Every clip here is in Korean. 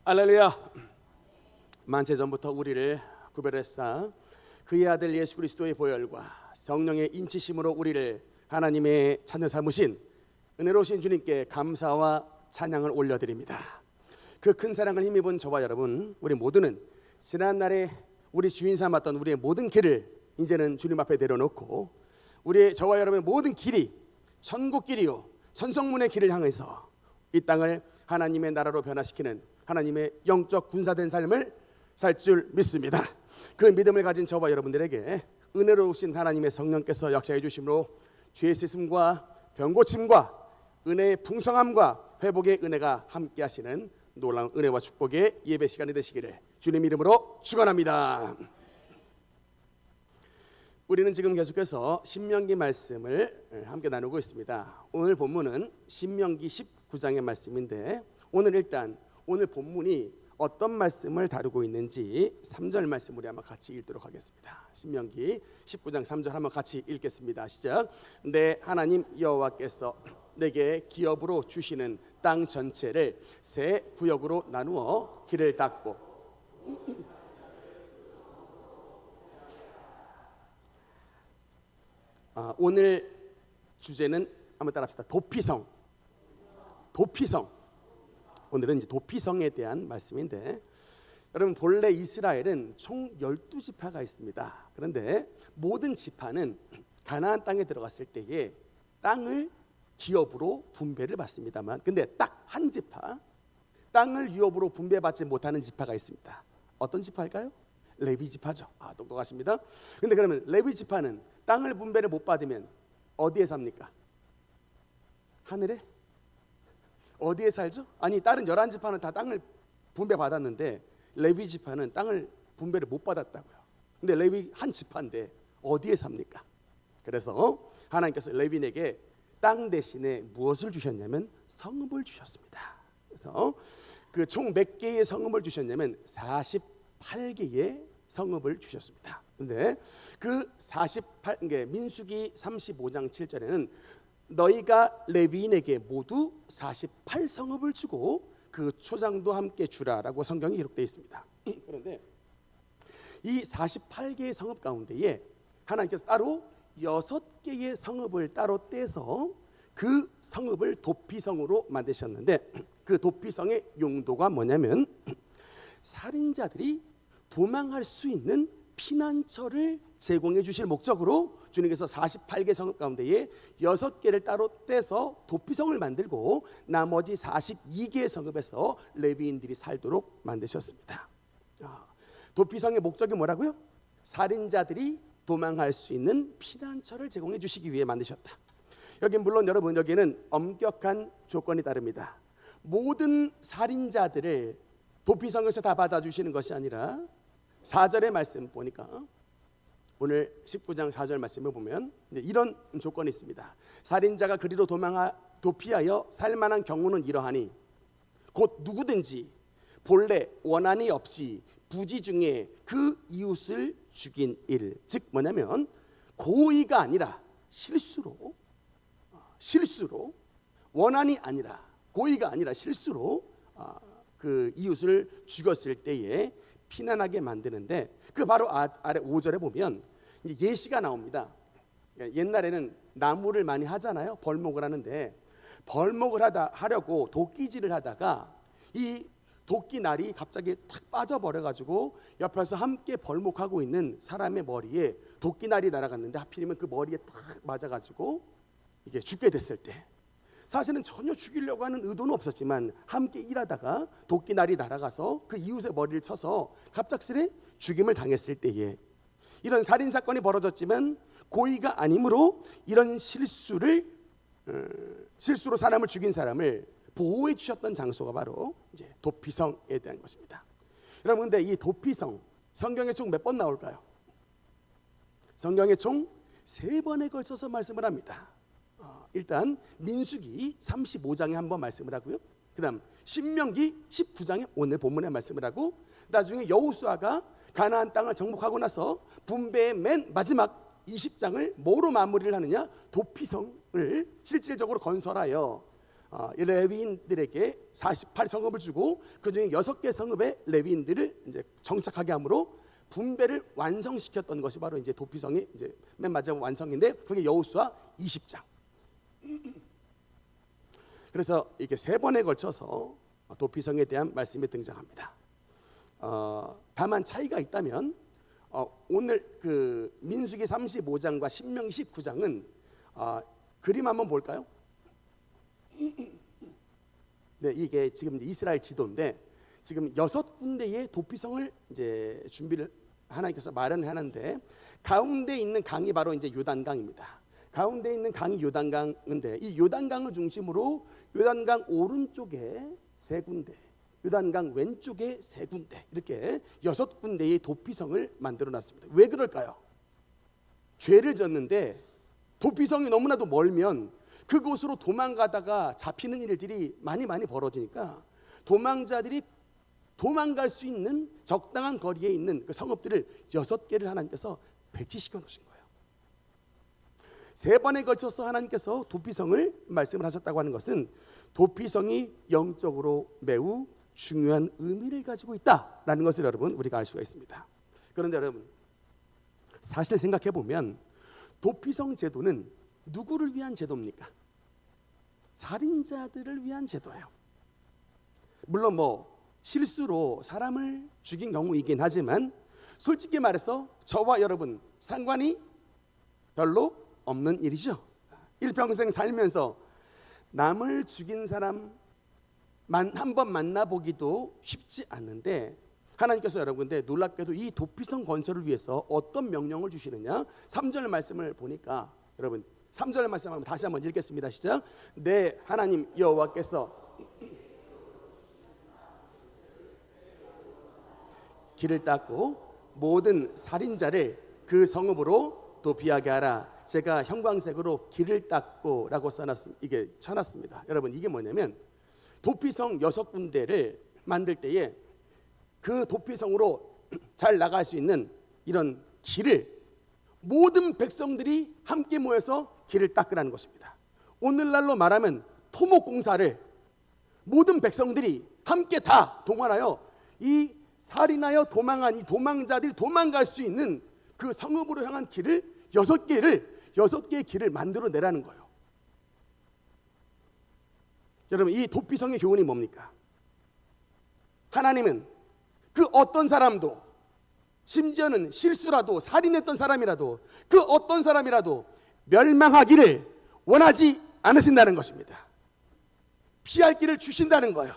할렐루야. 만세전부터 우리를 구별했사 그의 아들 예수 그리스도의 보혈과 성령의 인치심으로 우리를 하나님의 자녀 삼으신 은혜로우신 주님께 감사와 찬양을 올려드립니다. 그 큰 사랑을 힘입은 저와 여러분, 우리 모두는 지난날에 우리 주인 삼았던 우리의 모든 길을 이제는 주님 앞에 내려놓고 우리의 저와 여러분의 모든 길이 천국 길이요 천성문의 길을 향해서 이 땅을 하나님의 나라로 변화시키는 하나님의 영적 군사된 삶을 살 줄 믿습니다. 그 믿음을 가진 저와 여러분들에게 은혜로우신 하나님의 성령께서 역사해 주심으로 죄의 씻음과 병고침과 은혜의 풍성함과 회복의 은혜가 함께 하시는 놀라운 은혜와 축복의 예배 시간이 되시기를 주님 이름으로 축원합니다. 우리는 지금 계속해서 신명기 말씀을 함께 나누고 있습니다. 오늘 본문은 신명기 19장의 말씀인데 오늘 본문이 어떤 말씀을 다루고 있는지 3절 말씀 우리 한번 같이 읽도록 하겠습니다. 신명기 19장 3절 한번 같이 읽겠습니다. 시작. 내 하나님 여호와께서 내게 기업으로 주시는 땅 전체를 세 구역으로 나누어 길을 닦고 오늘 주제는 한번 따라합시다. 도피성. 오늘은 이제 도피성에 대한 말씀인데, 여러분 본래 이스라엘은 총 12지파가 있습니다. 그런데 모든 지파는 가나안 땅에 들어갔을 때에 땅을 기업으로 분배를 받습니다만, 근데 딱 한 지파, 땅을 유업으로 분배받지 못하는 지파가 있습니다. 어떤 지파일까요? 레위 지파죠. 똑똑하십니다. 근데 그러면 레위 지파는 땅을 분배를 못 받으면 어디에 삽니까? 하늘에? 어디에 살죠? 아니 다른 11지파는 다 땅을 분배받았는데 레위 지파는 땅을 분배를 못 받았다고요. 근데 레위 한 지파인데 어디에 삽니까? 그래서 하나님께서 레위에게 땅 대신에 무엇을 주셨냐면 성읍을 주셨습니다. 그래서 그 총 몇 개의 성읍을 주셨냐면 48개의 성읍을 주셨습니다. 근데 그 48개 민수기 35장 7절에는 너희가 레위인에게 모두 48성읍을 주고 그 초장도 함께 주라라고 성경이 기록되어 있습니다. 그런데 이 48개의 성읍 가운데에 하나님께서 따로 6개의 성읍을 따로 떼서 그 성읍을 도피성으로 만드셨는데, 그 도피성의 용도가 뭐냐면 살인자들이 도망할 수 있는 피난처를 제공해 주실 목적으로 주님께서 48개 성읍 가운데에 6개를 따로 떼서 도피성을 만들고 나머지 42개의 성읍에서 레위인들이 살도록 만드셨습니다. 도피성의 목적이 뭐라고요? 살인자들이 도망할 수 있는 피난처를 제공해 주시기 위해 만드셨다. 여기 물론 여러분, 여기는 엄격한 조건이 따릅니다. 모든 살인자들을 도피성에서 다 받아주시는 것이 아니라 4절의 말씀 보니까 오늘 19장 4절 말씀을 보면 이런 조건이 있습니다. 살인자가 그리로 도피하여 살만한 경우는 이러하니 곧 누구든지 본래 원한이 없이 부지 중에 그 이웃을 죽인 일, 즉 뭐냐면 고의가 아니라 실수로 원한이 아니라 고의가 아니라 실수로 그 이웃을 죽였을 때에 피난하게 만드는데, 그 바로 아래 5절에 보면 이제 예시가 나옵니다. 옛날에는 나무를 많이 하잖아요. 벌목을 하는데 벌목을 하려고 도끼질을 하다가 이 도끼날이 갑자기 탁 빠져버려가지고 옆에서 함께 벌목하고 있는 사람의 머리에 도끼날이 날아갔는데 하필이면 그 머리에 탁 맞아가지고 이게 죽게 됐을 때, 사실은 전혀 죽이려고 하는 의도는 없었지만 함께 일하다가 도끼날이 날아가서 그 이웃의 머리를 쳐서 갑작스레 죽임을 당했을 때에, 이런 살인사건이 벌어졌지만 고의가 아니므로 이런 실수로 사람을 죽인 사람을 보호해 주셨던 장소가 바로 이제 도피성에 대한 것입니다. 여러분, 근데 이 도피성 성경에 총 몇 번 나올까요? 성경에 총 3번에 걸쳐서 말씀을 합니다. 일단 민수기 35장에 한번 말씀을 하고요. 그 다음 신명기 19장에 오늘 본문에 말씀을 하고, 나중에 여호수아가 가나안 땅을 정복하고 나서 분배의 맨 마지막 20장을 뭐로 마무리를 하느냐? 도피성을 실질적으로 건설하여 이 레위인들에게 48성읍을 주고 그중에 6개 성읍의 레위인들을 이제 정착하게 함으로 분배를 완성시켰던 것이 바로 이제 도피성의 이제 맨 마지막 완성인데, 그게 여호수아 20장. 그래서 이렇게 3번에 걸쳐서 도피성에 대한 말씀이 등장합니다. 다만 차이가 있다면 오늘 그 민수기 35장과 신명기 19장은 그림 한번 볼까요? 네, 이게 지금 이스라엘 지도인데 지금 6군데의 도피성을 이제 준비를 하나님께서 마련하는데, 가운데 있는 강이 바로 이제 요단강입니다. 가운데 있는 강이 요단강인데, 이 요단강을 중심으로 요단강 오른쪽에 3군데, 요단강 왼쪽에 3군데, 이렇게 6군데의 도피성을 만들어 놨습니다. 왜 그럴까요? 죄를 졌는데 도피성이 너무나도 멀면 그곳으로 도망가다가 잡히는 일들이 많이 벌어지니까 도망자들이 도망갈 수 있는 적당한 거리에 있는 그 성읍들을 6개를 하나님께서 배치시켜 놓으신 거예요. 3번에 걸쳐서 하나님께서 도피성을 말씀을 하셨다고 하는 것은 도피성이 영적으로 매우 중요한 의미를 가지고 있다라는 것을 여러분 우리가 알 수가 있습니다. 그런데 여러분, 사실 생각해 보면 도피성 제도는 누구를 위한 제도입니까? 살인자들을 위한 제도예요. 물론 뭐 실수로 사람을 죽인 경우이긴 하지만 솔직히 말해서 저와 여러분 상관이 별로 없는 일이죠. 일평생 살면서 남을 죽인 사람 한 번 만나보기도 쉽지 않은데, 하나님께서 여러분들 놀랍게도 이 도피성 건설을 위해서 어떤 명령을 주시느냐, 3절 말씀을 보니까 여러분 3절 말씀 한번 다시 한번 읽겠습니다. 시작. 네, 하나님 여호와께서 길을 닦고 모든 살인자를 그 성읍으로 도피하게 하라. 제가 형광색으로 길을 닦고 라고 이게 쳐놨습니다. 여러분, 이게 뭐냐면 도피성 6군데를 만들 때에 그 도피성으로 잘 나갈 수 있는 이런 길을 모든 백성들이 함께 모여서 길을 닦으라는 것입니다. 오늘날로 말하면 토목공사를 모든 백성들이 함께 다 동원하여 이 살인하여 도망한 이 도망자들이 도망갈 수 있는 그 성읍으로 향한 길을 6개의 길을 만들어 내라는 거예요. 여러분, 이 도피성의 교훈이 뭡니까? 하나님은 그 어떤 사람도, 심지어는 실수라도 살인했던 사람이라도, 그 어떤 사람이라도 멸망하기를 원하지 않으신다는 것입니다. 피할 길을 주신다는 거예요.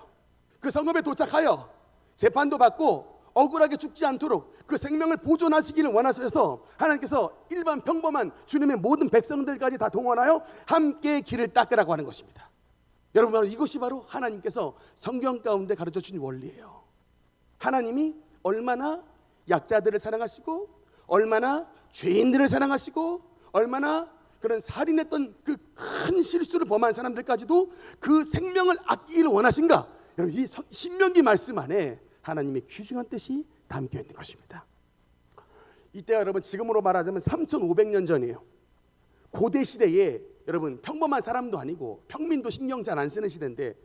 그 성읍에 도착하여 재판도 받고 억울하게 죽지 않도록 그 생명을 보존하시기를 원하셔서 하나님께서 일반 평범한 주님의 모든 백성들까지 다 동원하여 함께 길을 닦으라고 하는 것입니다. 여러분, 이것이 바로 하나님께서 성경 가운데 가르쳐 주신 원리예요. 하나님이 얼마나 약자들을 사랑하시고, 얼마나 죄인들을 사랑하시고, 얼마나 그런 살인했던 그 큰 실수를 범한 사람들까지도 그 생명을 아끼기를 원하신가? 여러분, 이 신명기 말씀 안에 하나님의 귀중한 뜻이 담겨 있는 것입니다. 이때 여러분, 지금으로 말하자면 3,500년 전이에요. 고대 시대에 여러분 평범한 사람도 아니고 평민도 신경 잘 안 쓰는 시대인데,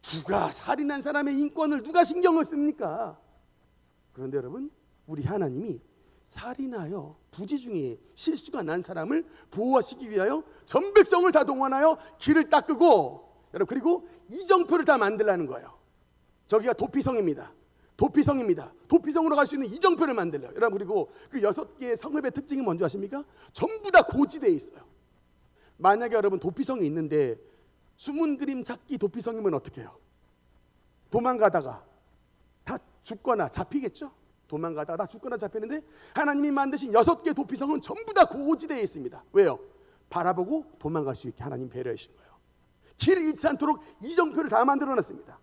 누가 살인한 사람의 인권을 누가 신경을 씁니까? 그런데 여러분, 우리 하나님이 살인하여 부지 중에 실수가 난 사람을 보호하시기 위하여 전 백성을 다 동원하여 길을 닦고, 여러분, 그리고 이정표를 다 만들라는 거예요. 저기가 도피성입니다. 도피성으로 갈 수 있는 이정표를 만들려요. 여러분, 그리고 그 6개의 성읍의 특징이 뭔지 아십니까? 전부 다 고지대에 있어요. 만약에 여러분 도피성이 있는데 숨은 그림 찾기 도피성이면 어떻게 해요? 도망가다가 다 죽거나 잡히겠죠? 도망가다가 다 죽거나 잡히는데, 하나님이 만드신 6개 도피성은 전부 다 고지대에 있습니다. 왜요? 바라보고 도망갈 수 있게 하나님 배려하신 거예요. 길을 잃지 않도록 이정표를 다 만들어놨습니다.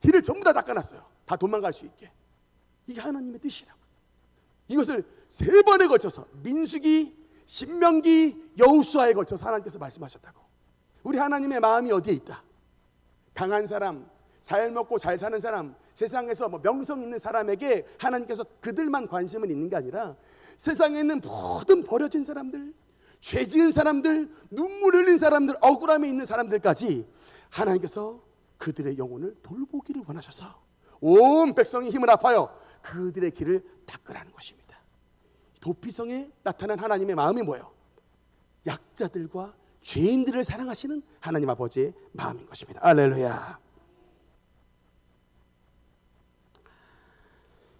길을 전부 다 닦아놨어요. 다 도망갈 수 있게. 이게 하나님의 뜻이라고. 이것을 3번에 걸쳐서 민수기, 신명기, 여호수아에 걸쳐서 하나님께서 말씀하셨다고. 우리 하나님의 마음이 어디에 있다? 강한 사람, 잘 먹고 잘 사는 사람, 세상에서 뭐 명성 있는 사람에게 하나님께서 그들만 관심은 있는 게 아니라 세상에 있는 모든 버려진 사람들, 죄 지은 사람들, 눈물 흘린 사람들, 억울함에 있는 사람들까지 하나님께서 그들의 영혼을 돌보기를 원하셔서 온 백성이 힘을 합하여 그들의 길을 닦으라는 것입니다. 도피성에 나타난 하나님의 마음이 뭐예요? 약자들과 죄인들을 사랑하시는 하나님 아버지의 마음인 것입니다. 할렐루야.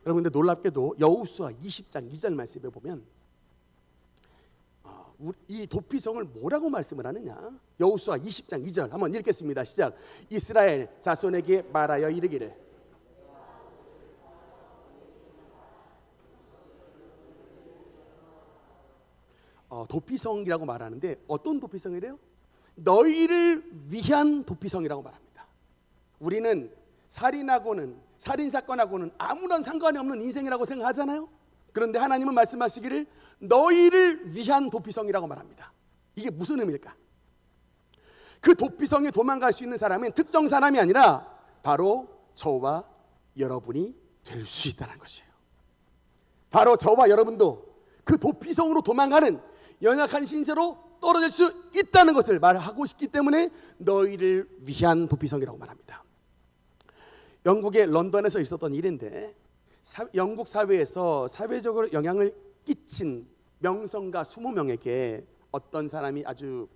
여러분, 근데 놀랍게도 여호수아 20장 2절 말씀에 보면 이 도피성을 뭐라고 말씀을 하느냐? 여호수아 20장 2절 한번 읽겠습니다. 시작. 이스라엘 자손에게 말하여 이르기를 도피성이라고 말하는데 어떤 도피성이래요? 너희를 위한 도피성이라고 말합니다. 우리는 살인사건하고는 아무런 상관이 없는 인생이라고 생각하잖아요. 그런데 하나님은 말씀하시기를 너희를 위한 도피성이라고 말합니다. 이게 무슨 의미일까? 그 도피성에 도망갈 수 있는 사람은 특정 사람이 아니라 바로 저와 여러분이 될 수 있다는 것이에요. 바로 저와 여러분도 그 도피성으로 도망가는 연약한 신세로 떨어질 수 있다는 것을 말하고 싶기 때문에 너희를 위한 도피성이라고 말합니다. 영국의 런던에서 있었던 일인데 영국 사회에서 사회적으로 영향을 끼친 명성가 20명에게 어떤 사람이 아주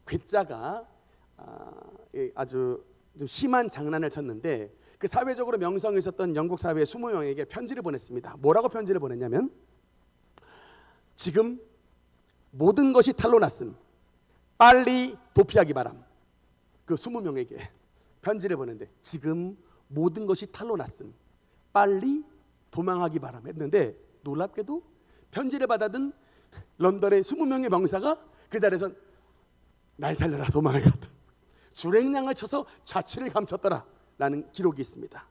괴짜가 아주 좀 심한 장난을 쳤는데 그 사회적으로 명성이 있었던 영국 사회의 20명에게 편지를 보냈습니다. 뭐라고 편지를 보냈냐면 지금 모든 것이 탄로 났음. 빨리 도피하기 바람. 그 20명에게 편지를 보냈는데 지금 모든 것이 탄로 났음. 빨리 도망하기 바람 했는데 놀랍게도 편지를 받아든 런던의 20명의 명사가 그 자리에서 날 살려라 도망을 갔다. 주랭량을 쳐서 자취를 감췄더라 라는 기록이 있습니다.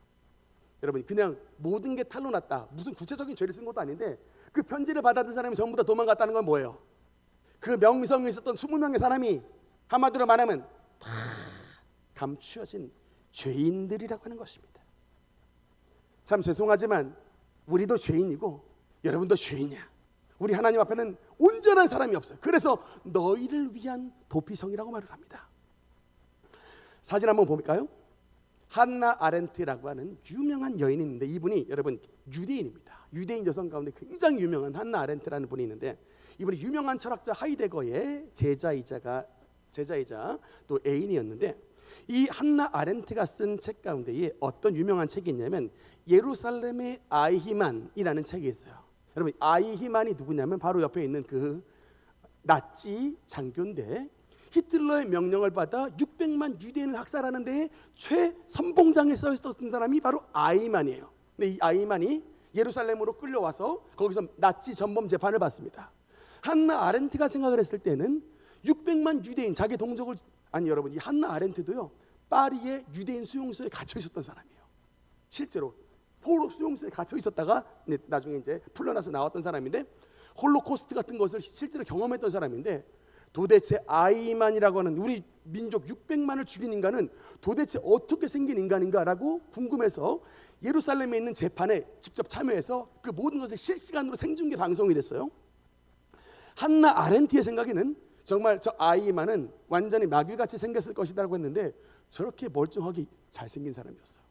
여러분 그냥 모든 게 탄로 났다. 무슨 구체적인 죄를 쓴 것도 아닌데 그 편지를 받아든 사람이 전부 다 도망갔다는 건 뭐예요? 그 명성이 있었던 20명의 사람이 한마디로 말하면 다 감추어진 죄인들이라고 하는 것입니다. 참 죄송하지만 우리도 죄인이고 여러분도 죄인이야. 우리 하나님 앞에는 온전한 사람이 없어요. 그래서 너희를 위한 도피성이라고 말을 합니다. 사진 한번 볼까요? 한나 아렌트라고 하는 유명한 여인이 있는데 이분이 여러분 유대인입니다. 유대인 여성 가운데 굉장히 유명한 한나 아렌트라는 분이 있는데 이분이 유명한 철학자 하이데거의 제자이자 또 애인이었는데 이 한나 아렌트가 쓴 책 가운데에 어떤 유명한 책이 있냐면 예루살렘의 아이히만이라는 책이 있어요. 여러분 아이히만이 누구냐면 바로 옆에 있는 그 나치 장교인데 히틀러의 명령을 받아 600만 유대인을 학살하는 데에 최선봉장에 서 있었던 사람이 바로 아이히만이에요. 근데 이 아이히만이 예루살렘으로 끌려와서 거기서 나치 전범 재판을 받습니다. 한나 아렌트가 생각을 했을 때는 600만 유대인 자기 동족을 여러분 이 한나 아렌트도요 파리의 유대인 수용소에 갇혀 있었던 사람이에요. 실제로 포로 수용소에 갇혀 있었다가 나중에 이제 풀려나서 나왔던 사람인데 홀로코스트 같은 것을 실제로 경험했던 사람인데 도대체 아이만이라고 하는 우리 민족 600만을 죽인 인간은 도대체 어떻게 생긴 인간인가라고 궁금해서 예루살렘에 있는 재판에 직접 참여해서 그 모든 것을 실시간으로 생중계 방송이 됐어요. 한나 아렌트의 생각에는 정말 저 아이만은 완전히 마귀같이 생겼을 것이라고 했는데 저렇게 멀쩡하게 잘생긴 사람이었어요.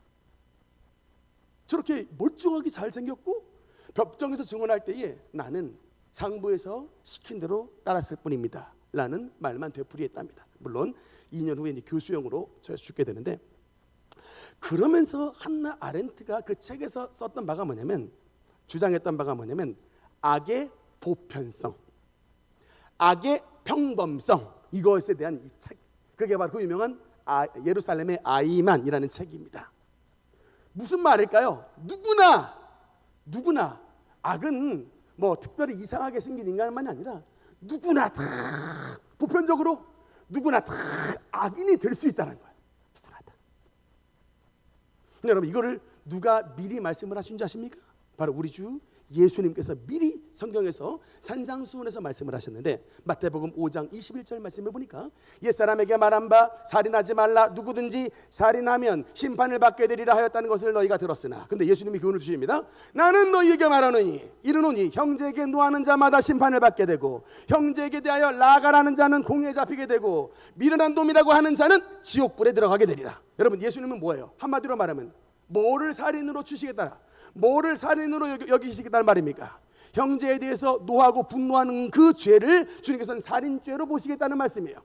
저렇게 멀쩡하게 잘생겼고 법정에서 증언할 때에 나는 장부에서 시킨 대로 따랐을 뿐입니다 라는 말만 되풀이했답니다. 물론 2년 후에 교수형으로 죽게 되는데 그러면서 한나 아렌트가 그 책에서 썼던 바가 뭐냐면 주장했던 바가 뭐냐면 악의 보편성, 악의 평범성 이것에 대한 이 책 그게 바로 그 유명한 예루살렘의 아이만이라는 책입니다. 무슨 말일까요? 누구나 악은 뭐 특별히 이상하게 생긴 인간만이 아니라 누구나 다 보편적으로 누구나 다 악인이 될 수 있다는 거예요. 누구나 다. 근데 여러분 이거를 누가 미리 말씀을 하신 줄 아십니까? 바로 우리 주 예수님께서 미리 성경에서 산상수훈에서 말씀을 하셨는데 마태복음 5장 21절 말씀을 보니까 옛사람에게 말한 바 살인하지 말라 누구든지 살인하면 심판을 받게 되리라 하였다는 것을 너희가 들었으나, 근데 예수님이 교훈을 주십니다. 나는 너희에게 말하노니 이르노니 형제에게 노하는 자마다 심판을 받게 되고 형제에게 대하여 라가라는 자는 공에 잡히게 되고 미련한 놈이라고 하는 자는 지옥불에 들어가게 되리라. 여러분, 예수님은 뭐예요? 한마디로 말하면 뭐를 살인으로 주시겠다, 뭐를 살인으로 여기시겠다는 말입니까? 형제에 대해서 노하고 분노하는 그 죄를 주님께서는 살인죄로 보시겠다는 말씀이에요.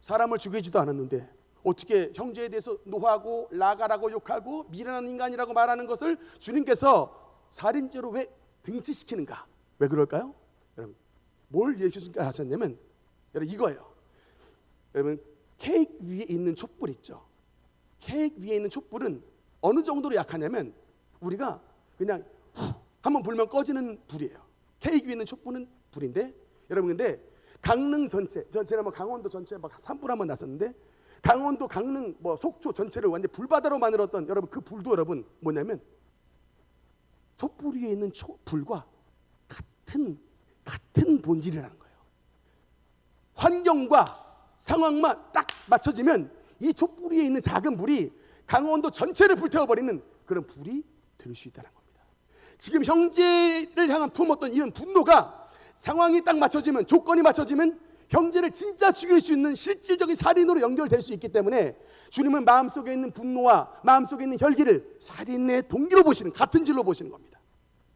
사람을 죽이지도 않았는데 어떻게 형제에 대해서 노하고 라가라고 욕하고 미련한 인간이라고 말하는 것을 주님께서 살인죄로 왜 등치시키는가? 왜 그럴까요? 여러분, 뭘 예수님께서 하셨냐면 여러분 이거예요. 여러분, 케이크 위에 있는 촛불 있죠? 케이크 위에 있는 촛불은 어느 정도로 약하냐면 우리가 그냥 한번 불면 꺼지는 불이에요. 케이크 위에 있는 촛불은 불인데, 여러분 근데 강릉 전체는 뭐 강원도 전체 막 산불 한번 났었는데 강원도 강릉 뭐 속초 전체를 완전 불바다로 만들었던 여러분 그 불도 여러분 뭐냐면 촛불 위에 있는 불과 같은 본질이라는 거예요. 환경과 상황만 딱 맞춰지면 이 촛불 위에 있는 작은 불이 강원도 전체를 불태워버리는 그런 불이 될 수 있다는 겁니다. 지금 형제를 향한 품었던 이런 분노가 상황이 딱 맞춰지면, 조건이 맞춰지면 형제를 진짜 죽일 수 있는 실질적인 살인으로 연결될 수 있기 때문에 주님은 마음속에 있는 분노와 마음속에 있는 혈기를 살인의 동기로 보시는, 같은 질로 보시는 겁니다.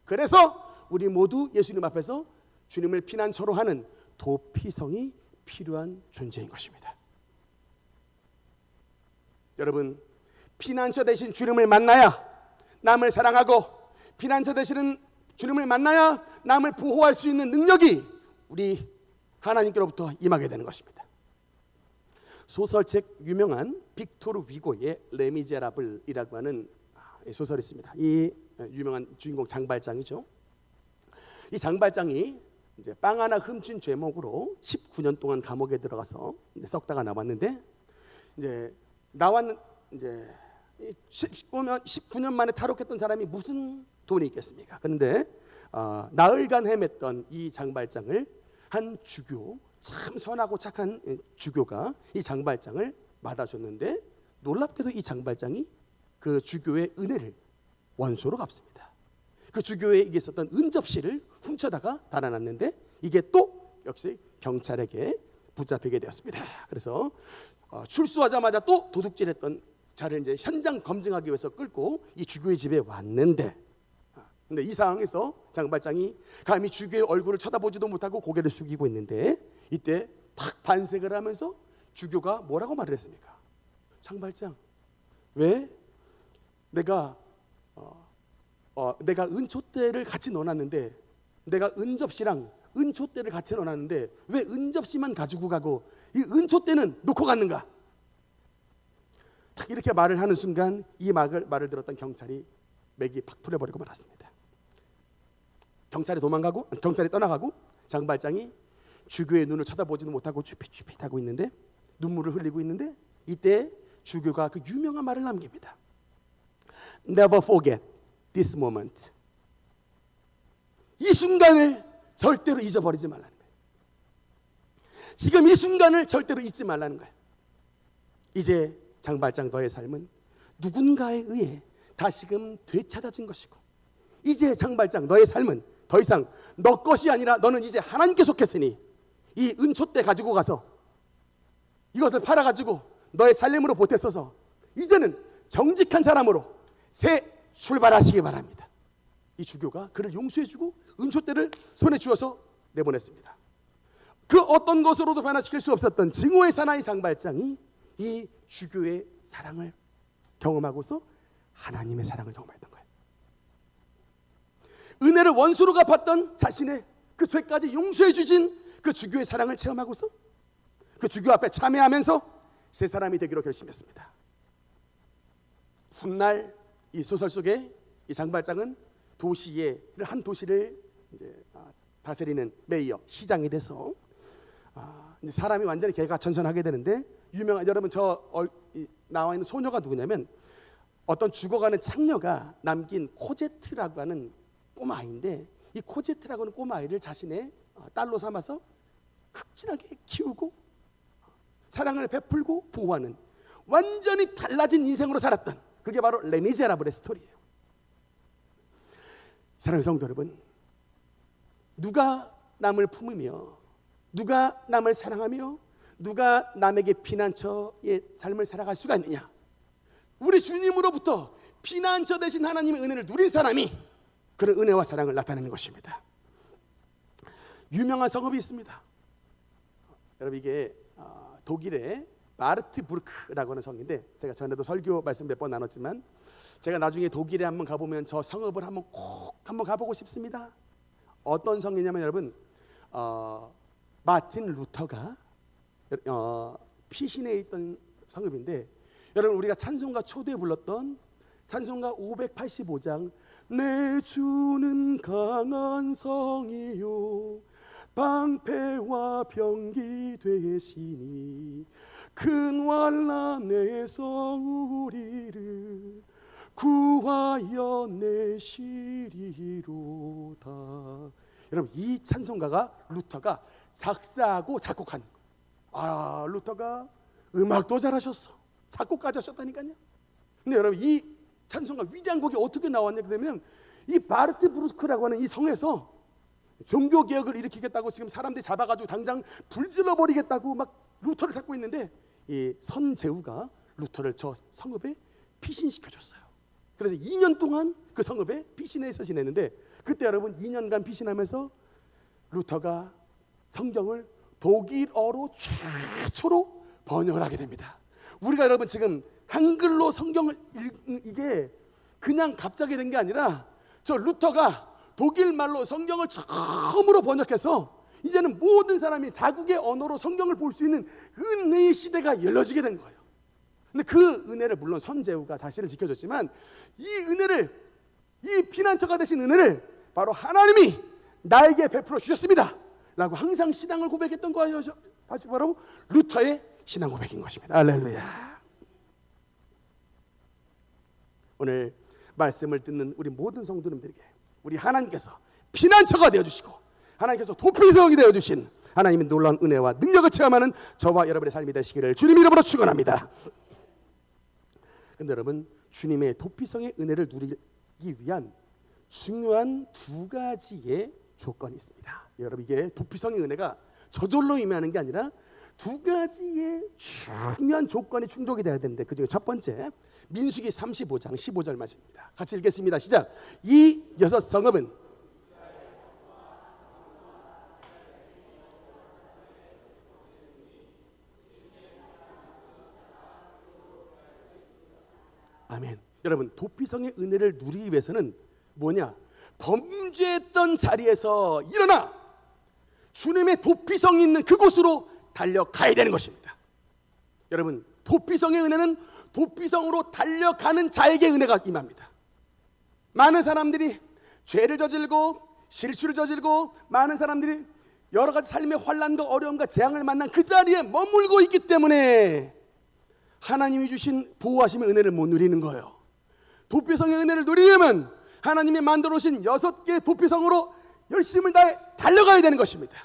그래서 우리 모두 예수님 앞에서 주님을 피난처로 하는 도피성이 필요한 존재인 것입니다. 여러분, 피난처 대신 주님을 만나야 남을 사랑하고, 피난처 대신 주님을 만나야 남을 보호할 수 있는 능력이 우리 하나님께로부터 임하게 되는 것입니다. 소설책 유명한 빅토르 위고의 레미제라블이라고 하는 소설이 있습니다. 이 유명한 주인공 장발장이죠. 이 장발장이 이제 빵 하나 훔친 죄목으로 19년 동안 감옥에 들어가서 썩다가 나왔는데, 이제 이제 19년 만에 탈옥했던 사람이 무슨 돈이 있겠습니까? 그런데 나흘간 헤맸던 이 장발장을 한 주교, 참 선하고 착한 주교가 이 장발장을 받아줬는데, 놀랍게도 이 장발장이 그 주교의 은혜를 원소로 갚습니다. 그 주교에 있었던 은접시를 훔쳐다가 달아났는데 이게 또 역시 경찰에게 붙잡히게 되었습니다. 그래서 출소하자마자 또 도둑질했던 자를 이제 현장 검증하기 위해서 끌고 이 주교의 집에 왔는데, 근데 이 상황에서 장발장이 감히 주교의 얼굴을 쳐다보지도 못하고 고개를 숙이고 있는데, 이때 탁 반색을 하면서 주교가 뭐라고 말을 했습니까? 장발장, 왜 내가 은촛대를 같이 넣어놨는데, 내가 은접시랑 은촛대를 같이 넣어놨는데 왜 은접시만 가지고 가고 이 은촛대는 놓고 갔는가? 딱 이렇게 말을 하는 순간 이 말을 들었던 경찰이 맥이 팍 풀려버리고 말았습니다. 경찰이 떠나가고 장발장이 주교의 눈을 쳐다보지도 못하고 쭈삣쭈삣하고 있는데, 눈물을 흘리고 있는데, 이때 주교가 그 유명한 말을 남깁니다. Never forget this moment. 이 순간을 절대로 잊어버리지 말라는 거예요. 지금 이 순간을 절대로 잊지 말라는 거예요. 이제 장발장 너의 삶은 누군가에 의해 다시금 되찾아진 것이고, 이제 장발장 너의 삶은 더 이상 너 것이 아니라 너는 이제 하나님께 속했으니 이 은촛대 가지고 가서 이것을 팔아가지고 너의 살림으로 보태써서 이제는 정직한 사람으로 새 출발하시기 바랍니다. 이 주교가 그를 용서해주고 은촛대를 손에 쥐어서 내보냈습니다. 그 어떤 것으로도 변화시킬 수 없었던 증오의 사나이 장발장이 이 주교의 사랑을 경험하고서 하나님의 사랑을 경험했던 거예요. 은혜를 원수로 갚았던 자신의 그 죄까지 용서해 주신 그 주교의 사랑을 체험하고서 그 주교 앞에 참회하면서 새 사람이 되기로 결심했습니다. 훗날 이 소설 속에 이 장발장은 한 도시를 이제 다스리는 메이어, 시장이 돼서 이제 사람이 완전히 개가천선하게 되는데, 유명한 여러분 나와 있는 소녀가 누구냐면 어떤 죽어가는 창녀가 남긴 코제트라고 하는 꼬마 아이인데 이 코제트라고 하는 꼬마 아이를 자신의 딸로 삼아서 극진하게 키우고 사랑을 베풀고 보호하는 완전히 달라진 인생으로 살았던, 그게 바로 레미제라블의 스토리예요. 사랑하는 성도 여러분, 누가 남을 품으며 누가 남을 사랑하며 누가 남에게 피난처의 삶을 살아갈 수가 있느냐? 우리 주님으로부터 피난처 되신 하나님의 은혜를 누린 사람이 그런 은혜와 사랑을 나타내는 것입니다. 유명한 성읍이 있습니다. 여러분, 이게 독일의 마르트부르크라고 하는 성인데, 제가 전에도 설교 말씀 몇 번 나눴지만 제가 나중에 독일에 한번 가보면 저 성읍을 꼭 한번 가보고 싶습니다. 어떤 성이냐면 여러분, 마틴 루터가 피신해 있던 성읍인데, 여러분 우리가 찬송가 초대에 불렀던 찬송가 585장 내 주는 강한 성이요 방패와 병기 되시니 큰 환난에서 우리를 구하여 내시리로다. 여러분, 이 찬송가가 루터가 작사하고 작곡한 거예요. 루터가 음악도 잘하셨어, 작곡까지 하셨다니까요. 근데 여러분, 이 찬송가 위대한 곡이 어떻게 나왔냐 그러면 이 바르트부르크라고 하는 이 성에서 종교 개혁을 일으키겠다고 지금 사람들이 잡아가지고 당장 불질러 버리겠다고 막 루터를 찾고 있는데, 이 선제후가 루터를 저 성읍에 피신시켜줬어요. 그래서 2년 동안 그 성읍에 피신해서 지냈는데, 그때 여러분 2년간 피신하면서 루터가 성경을 독일어로 최초로 번역을 하게 됩니다. 우리가 여러분 지금 한글로 성경을 이게 그냥 갑자기 된 게 아니라 저 루터가 독일 말로 성경을 처음으로 번역해서 이제는 모든 사람이 자국의 언어로 성경을 볼 수 있는 은혜의 시대가 열려지게 된 거예요. 근데 그 은혜를 물론 선제후가 자신을 지켜줬지만, 이 은혜를, 이 피난처가 되신 은혜를 바로 하나님이 나에게 베풀어 주셨습니다 라고 항상 신앙을 고백했던 거예요. 다시 바로 루터의 신앙 고백인 것입니다. 할렐루야. 오늘 말씀을 듣는 우리 모든 성도님들에게 우리 하나님께서 피난처가 되어주시고 하나님께서 도피성이 되어주신 하나님의 놀라운 은혜와 능력을 체험하는 저와 여러분의 삶이 되시기를 주님 이름으로 축원합니다. 그런데 여러분, 주님의 도피성의 은혜를 누리기 위한 중요한 두 가지의 조건이 있습니다. 여러분, 이게 도피성의 은혜가 저절로 임하는 게 아니라 두 가지의 중요한 조건이 충족이 돼야 되는데, 그중에 첫 번째 민수기 35장 15절 말씀입니다. 같이 읽겠습니다. 시작. 이 여섯 성읍은 아멘. 여러분, 도피성의 은혜를 누리기 위해서는 뭐냐? 범죄했던 자리에서 일어나 주님의 도피성이 있는 그곳으로 달려가야 되는 것입니다. 여러분, 도피성의 은혜는 도피성으로 달려가는 자에게 은혜가 임합니다. 많은 사람들이 죄를 저질고 실수를 저질고 많은 사람들이 여러 가지 삶의 환난과 어려움과 재앙을 만난 그 자리에 머물고 있기 때문에 하나님이 주신 보호하심의 은혜를 못 누리는 거예요. 도피성의 은혜를 누리려면 하나님이 만들어 오신 6개의 도피성으로 열심을 다해 달려가야 되는 것입니다.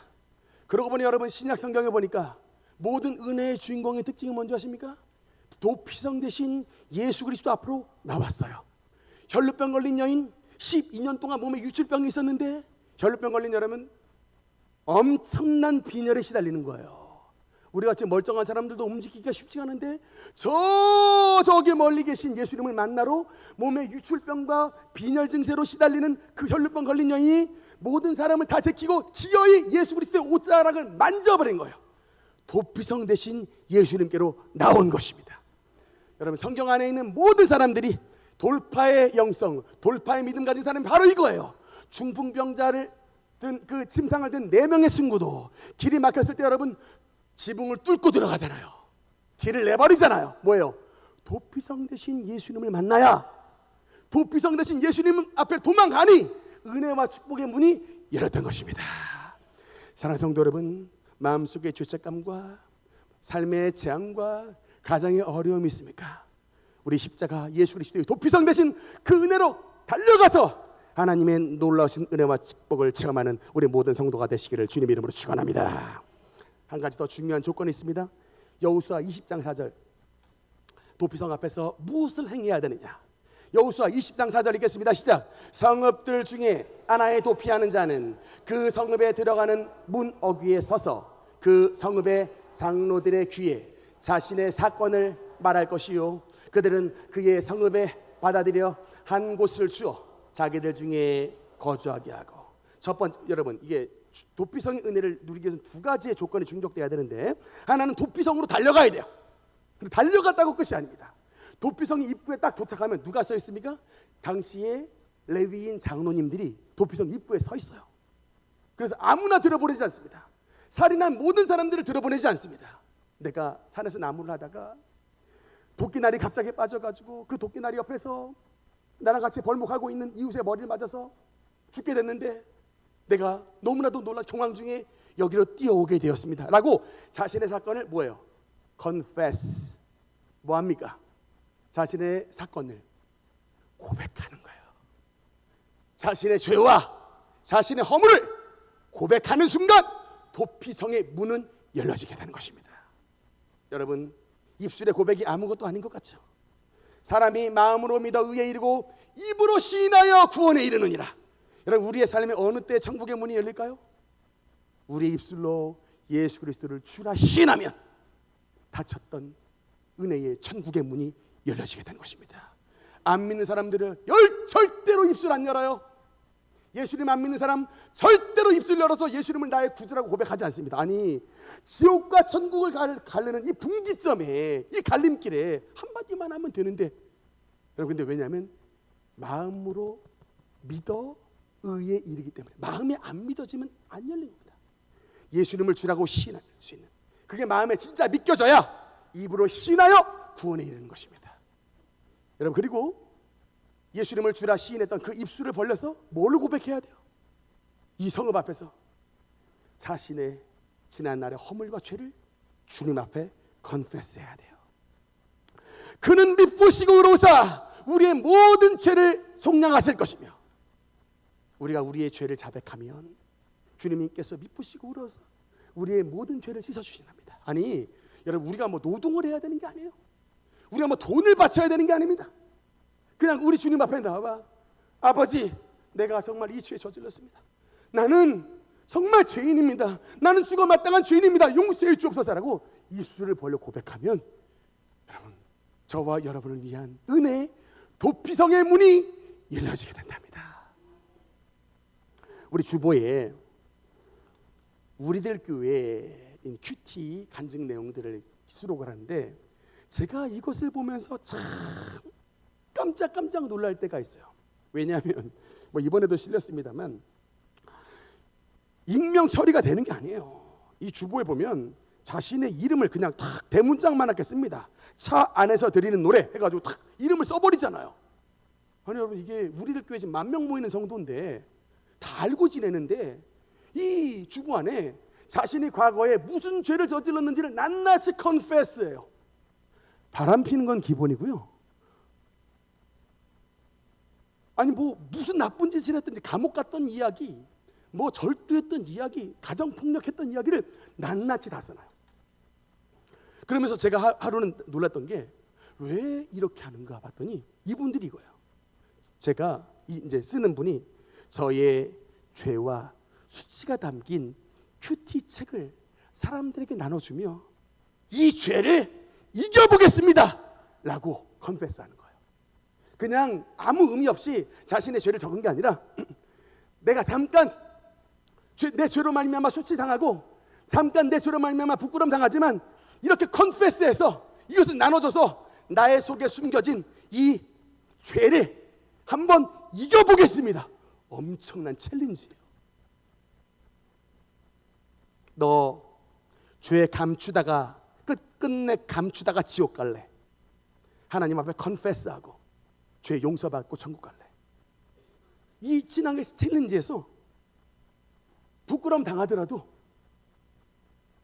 그러고 보니 여러분, 신약 성경에 보니까 모든 은혜의 주인공의 특징이 뭔지 아십니까? 도피성 대신 예수 그리스도 앞으로 나왔어요. 혈루병 걸린 여인 12년 동안 몸에 유출병이 있었는데, 혈루병 걸린 여러분 엄청난 빈혈에 시달리는 거예요. 우리같이 멀쩡한 사람들도 움직이기가 쉽지 않은데 저기 멀리 계신 예수님을 만나러 몸에 유출병과 빈혈 증세로 시달리는 그 혈루병 걸린 여인이 모든 사람을 다 제키고 기어이 예수 그리스도의 옷자락을 만져버린 거예요. 도피성 대신 예수님께로 나온 것입니다. 여러분, 성경 안에 있는 모든 사람들이 돌파의 영성, 돌파의 믿음 가진 사람이 바로 이거예요. 중풍병자를 든 그 침상을 든 4명의 친구도 길이 막혔을 때 여러분 지붕을 뚫고 들어가잖아요. 길을 내버리잖아요. 뭐예요? 도피성 대신 예수님을 만나야 도피성 대신 예수님 앞에 도망가니 은혜와 축복의 문이 열렸던 것입니다. 사랑하는 성도 여러분, 마음속에 죄책감과 삶의 재앙과 가정의 어려움이 있습니까? 우리 십자가 예수 그리스도의 도피성 대신 그 은혜로 달려가서 하나님의 놀라우신 은혜와 축복을 체험하는 우리 모든 성도가 되시기를 주님 이름으로 축원합니다. 한 가지 더 중요한 조건이 있습니다. 여호수아 20장 4절, 도피성 앞에서 무엇을 행해야 되느냐? 여호수아 20장 4절 읽겠습니다. 시작. 성읍들 중에 하나에 도피하는 자는 그 성읍에 들어가는 문 어귀에 서서 그 성읍의 장로들의 귀에 자신의 사건을 말할 것이요, 그들은 그의 성읍에 받아들여 한 곳을 주어 자기들 중에 거주하게 하고. 첫 번째, 여러분, 이게 도피성의 은혜를 누리기 위해서는 두 가지의 조건이 충족돼야 되는데, 하나는 도피성으로 달려가야 돼요. 근데 달려갔다고 끝이 아닙니다. 도피성이 입구에 딱 도착하면 누가 서 있습니까? 당시에 레위인 장로님들이 도피성 입구에 서 있어요. 그래서 아무나 들어보내지 않습니다. 살인한 모든 사람들을 들어보내지 않습니다. 내가 산에서 나무를 하다가 도끼날이 갑자기 빠져가지고 그 도끼날이 옆에서 나랑 같이 벌목하고 있는 이웃의 머리를 맞아서 죽게 됐는데 내가 너무나도 놀라 경황 중에 여기로 뛰어오게 되었습니다 라고 자신의 사건을 뭐예요? confess. 뭐합니까? 자신의 사건을 고백하는 거예요. 자신의 죄와 자신의 허물을 고백하는 순간 도피성의 문은 열려지게 되는 것입니다. 여러분, 입술의 고백이 아무것도 아닌 것 같죠? 사람이 마음으로 믿어 의에 이르고 입으로 시인하여 구원에 이르느니라. 여러분, 우리의 삶에 어느 때 천국의 문이 열릴까요? 우리의 입술로 예수 그리스도를 주라 시인하면 닫혔던 은혜의 천국의 문이 열려지게 되는 것입니다. 안 믿는 사람들은 절대로 입술 안 열어요. 예수님 안 믿는 사람 절대로 입술 열어서 예수님을 나의 구주라고 고백하지 않습니다. 아니, 지옥과 천국을 가르는 이 분기점에, 이 갈림길에 한마디만 하면 되는데, 여러분, 근데 왜냐하면 마음으로 믿어 의에 이르기 때문에, 마음에 안 믿어지면 안 열린 겁니다. 예수님을 주라고 시인할 수 있는, 그게 마음에 진짜 믿겨져야 입으로 시인하여 구원에 이르는 것입니다. 여러분, 그리고 예수님을 주라 시인했던 그 입술을 벌려서 뭘 고백해야 돼요? 이 성읍 앞에서 자신의 지난날의 허물과 죄를 주님 앞에 컨페스해야 돼요. 그는 미쁘시고 의로우사 우리의 모든 죄를 속량하실 것이며, 우리가 우리의 죄를 자백하면 주님께서 미쁘시고 의로우사 우리의 모든 죄를 씻어주신답니다. 아니, 여러분, 우리가 뭐 노동을 해야 되는 게 아니에요. 우리가 뭐 돈을 바쳐야 되는 게 아닙니다. 그냥 우리 주님 앞에 나와봐. 아버지, 내가 정말 이 죄에 저질렀습니다. 나는 정말 죄인입니다. 나는 죽어 마땅한 죄인입니다. 용서해 주옵소서라고 입술을 벌려 고백하면, 여러분, 저와 여러분을 위한 은혜, 도피성의 문이 열려지게 된답니다. 우리 주보에 우리들 교회 큐티 간증 내용들을 수록을 하는데, 제가 이것을 보면서 참 깜짝 놀랄 때가 있어요. 왜냐하면 뭐 이번에도 실렸습니다만 익명 처리가 되는 게 아니에요. 이 주보에 보면 자신의 이름을 그냥 탁 대문짝만하게 씁니다. 차 안에서 드리는 노래 해가지고 탁 이름을 써버리잖아요. 아니, 여러분, 이게 우리들 교회 지금 10,000명 모이는 성도인데 다 알고 지내는데, 이 주보 안에 자신이 과거에 무슨 죄를 저질렀는지를 낱낱이 컨페스해요. 바람 피는 건 기본이고요. 아니, 뭐 무슨 나쁜 짓을 했든지, 감옥 갔던 이야기, 뭐 절도했던 이야기, 가정폭력했던 이야기를 낱낱이 다 써놔요. 그러면서 제가 하루는 놀랐던 게 왜 이렇게 하는가 봤더니 이분들이 이거예요. 제가 이제 쓰는 분이 저의 죄와 수치가 담긴 큐티 책을 사람들에게 나눠주며 이 죄를 이겨보겠습니다 라고 컨페스하는 거예요. 그냥 아무 의미 없이 자신의 죄를 적은 게 아니라 내가 잠깐 내 죄로 말미암아 수치당하고 잠깐 내 죄로 말미암아 부끄러움 당하지만 이렇게 컨페스해서 이것을 나눠줘서 나의 속에 숨겨진 이 죄를 한번 이겨보겠습니다. 엄청난 챌린지예요. 너 죄 감추다가 끝내 감추다가 지옥 갈래? 하나님 앞에 컨페스하고 죄 용서받고 천국 갈래? 이 신앙의 챌린지에서 부끄러움 당하더라도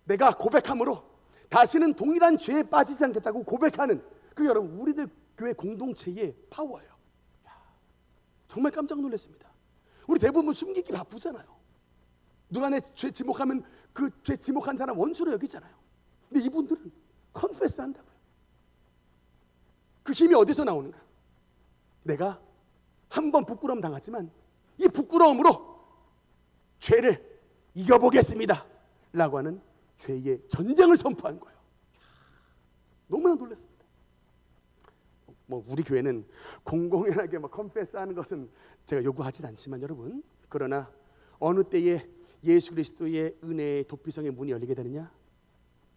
내가 고백함으로 다시는 동일한 죄에 빠지지 않겠다고 고백하는 그 여러분 우리들 교회 공동체의 파워예요. 정말 깜짝 놀랐습니다. 우리 대부분 숨기기 바쁘잖아요. 누가 내 죄 지목하면 그 죄 지목한 사람 원수로 여기잖아요. 근데 이분들은 컨페스 한다고요. 그 힘이 어디서 나오는가? 내가 한 번 부끄러움 당하지만 이 부끄러움으로 죄를 이겨보겠습니다 라고 하는 죄의 전쟁을 선포한 거예요. 너무나 놀랐습니다. 우리 교회는 공공연하게 컨페스하는 것은 제가 요구하진 않지만 여러분, 그러나 어느 때에 예수 그리스도의 은혜의 도피성의 문이 열리게 되느냐?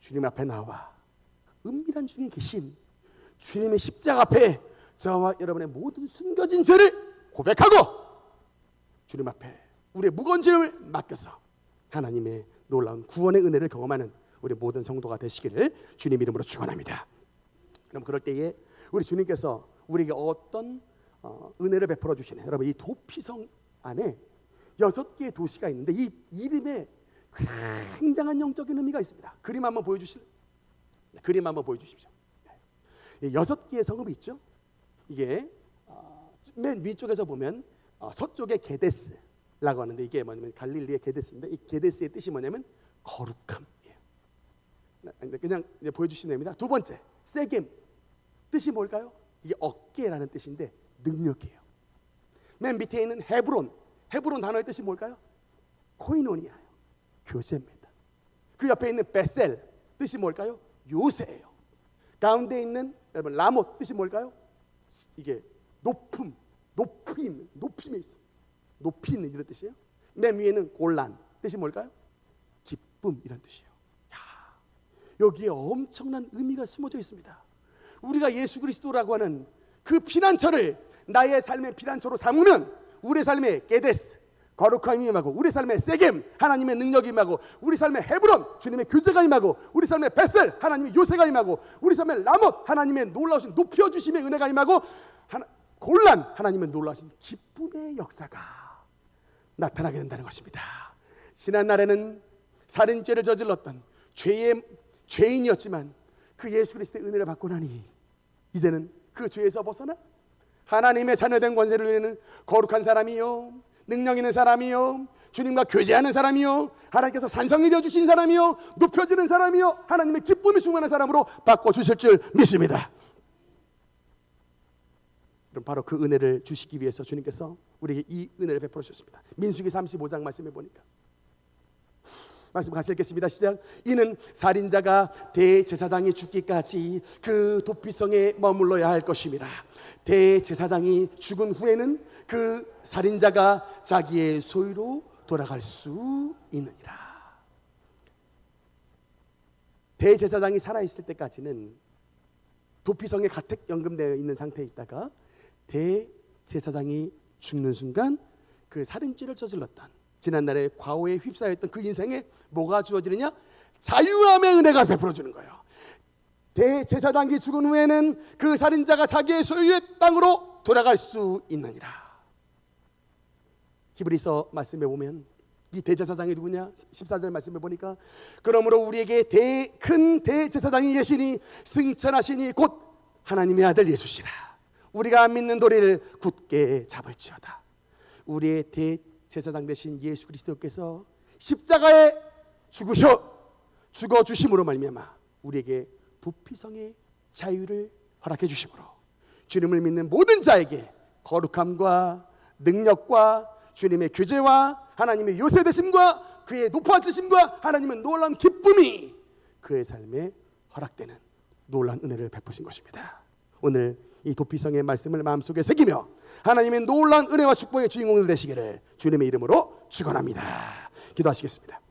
주님 앞에 나와 은밀한 중에 계신 주님의 십자가 앞에 저와 여러분의 모든 숨겨진 죄를 고백하고 주님 앞에 우리의 무거운 죄를 맡겨서 하나님의 놀라운 구원의 은혜를 경험하는 우리 모든 성도가 되시기를 주님 이름으로 축원합니다. 그럼 그럴 때에 우리 주님께서 우리에게 어떤 은혜를 베풀어 주시네. 여러분, 이 도피성 안에 6개의 도시가 있는데 이 이름에 굉장한 영적인 의미가 있습니다. 그림 한번 보여주실래요? 그림 한번 보여주십시오. 6개의 성읍이 있죠. 이게 맨 위쪽에서 보면 서쪽에 게데스라고 하는데 이게 뭐냐면 갈릴리의 게데스인데 이 게데스의 뜻이 뭐냐면 거룩함이에요. 그냥 보여주시면 됩니다. 두 번째, 세겜 뜻이 뭘까요? 이게 어깨라는 뜻인데 능력이에요. 맨 밑에 있는 헤브론 단어의 뜻이 뭘까요? 코이노니아예요. 교제입니다. 그 옆에 있는 베셀 뜻이 뭘까요? 요새예요. 가운데 있는 여러분 라못 뜻이 뭘까요? 이게 높임에 있어. 높이 있는 이런 뜻이에요. 맨 위에는 골란 뜻이 뭘까요? 기쁨 이런 뜻이에요. 여기에 엄청난 의미가 숨어져 있습니다. 우리가 예수 그리스도라고 하는 그 피난처를 나의 삶의 피난처로 삼으면 우리의 삶의 게데스 거룩함이 임하고, 우리 삶의 세겜 하나님의 능력이 임하고, 우리 삶의 헤브론 주님의 교제가 임하고, 우리 삶의 베셀 하나님의 요새가 임하고, 우리 삶의 라못 하나님의 놀라우신 높여주심의 은혜가 임하고, 골란 하나님의 놀라우신 기쁨의 역사가 나타나게 된다는 것입니다. 지난 날에는 살인죄를 저질렀던 죄인이었지만 그 예수 그리스도의 은혜를 받고 나니 이제는 그 죄에서 벗어나 하나님의 자녀된 권세를 누리는 거룩한 사람이요, 능력 있는 사람이요, 주님과 교제하는 사람이요, 하나님께서 산성이 되어주신 사람이요, 높여지는 사람이요, 하나님의 기쁨이 충만한 사람으로 바꿔주실 줄 믿습니다. 그럼 바로 그 은혜를 주시기 위해서 주님께서 우리에게 이 은혜를 베풀어 주셨습니다. 민수기 35장 말씀해 보니까 말씀 같이 읽겠습니다. 시작. 이는 살인자가 대제사장이 죽기까지 그 도피성에 머물러야 할 것입니다. 대제사장이 죽은 후에는 그 살인자가 자기의 소유로 돌아갈 수 있느니라. 대제사장이 살아있을 때까지는 도피성에 가택 연금되어 있는 상태에 있다가 대제사장이 죽는 순간 그 살인죄를 저질렀던, 지난날에 과오에 휩싸였던 그 인생에 뭐가 주어지느냐? 자유함의 은혜가 베풀어주는 거예요. 대제사장이 죽은 후에는 그 살인자가 자기의 소유의 땅으로 돌아갈 수 있느니라. 히브리서 말씀에 보면 이 대제사장이 누구냐? 14절 말씀에 보니까 그러므로 우리에게 큰 대제사장이 계시니 승천하시니 곧 하나님의 아들 예수시라. 우리가 믿는 도리를 굳게 잡을지어다. 우리의 대제사장 되신 예수 그리스도께서 십자가에 죽어주심으로 말미암아 우리에게 도피성의 자유를 허락해 주심으로 주님을 믿는 모든 자에게 거룩함과 능력과 주님의 교제와 하나님의 요새되심과 그의 높아지심과 하나님의 놀라운 기쁨이 그의 삶에 허락되는 놀라운 은혜를 베푸신 것입니다. 오늘 이 도피성의 말씀을 마음속에 새기며 하나님의 놀라운 은혜와 축복의 주인공들 되시기를 주님의 이름으로 축원합니다. 기도하시겠습니다.